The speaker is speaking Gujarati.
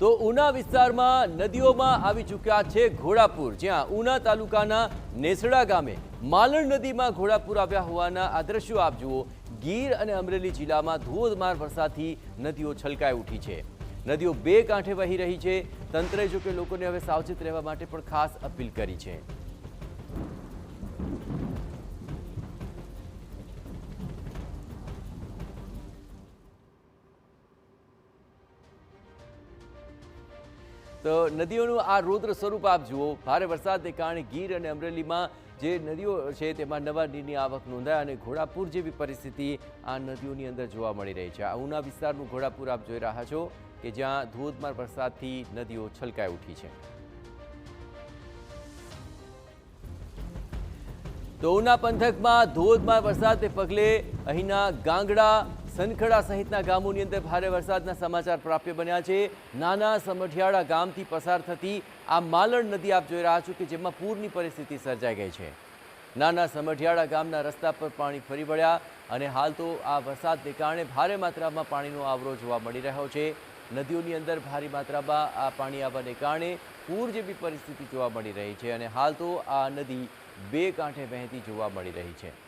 તો ઉના વિસ્તારમાં નદીઓમાં આવી ચૂક્યા છે ઘોડાપૂર, જ્યાં ઉના તાલુકાના નેસડા ગામે માલણ નદીમાં ઘોડાપૂર આવ્યા હોવાના આ દ્રશ્યો આપ જુઓ। ગીર અને અમરેલી જિલ્લામાં ધોધમાર વરસાદથી નદીઓ છલકાઈ ઉઠી છે। નદીઓ બે કાંઠે વહી રહી છે। તંત્રે જો કે લોકોને હવે સાવચેત રહેવા માટે પણ ખાસ અપીલ કરી છે। તો નદીઓનું આ રૌદ્ર સ્વરૂપ આપ જુઓ। ભારે વરસાદને કારણે ગીર અને અમરેલીમાં જે નદીઓ છે તેમાં નવા નીરની આવક નોંધાય અને ઘોડાપૂર જેવી પરિસ્થિતિ આ નદીઓની અંદર જોવા મળી રહી છે। આ ઉના વિસ્તારનું ઘોડાપૂર આપ જોઈ રહ્યા છો કે જ્યાં ધોધમાર વરસાદથી નદીઓ છલકાઈ ઉઠી છે। તો ઉના પંથકમાં ધોધમાર વરસાદને પગલે અહીંના ગાંગડા, સનખડા સહિતના ગામોની અંદર ભારે વરસાદના સમાચાર પ્રાપ્ય બન્યા છે। નાના સમઢિયાળા ગામથી પસાર થતી આ માલણ નદી આપ જોઈ રહ્યા છો કે જેમાં પૂરની પરિસ્થિતિ સર્જાઈ ગઈ છે। નાના સમઢિયાળા ગામના રસ્તા પર પાણી ફરી વળ્યા અને હાલ તો આ વરસાદને કારણે ભારે માત્રામાં પાણીનો આવરો જોવા મળી રહ્યો છે। નદીઓની અંદર ભારે માત્રામાં આ પાણી આવવાને કારણે પૂર જેવી પરિસ્થિતિ જોવા મળી રહી છે અને હાલ તો આ નદી બે કાંઠે વહેતી જોવા મળી રહી છે।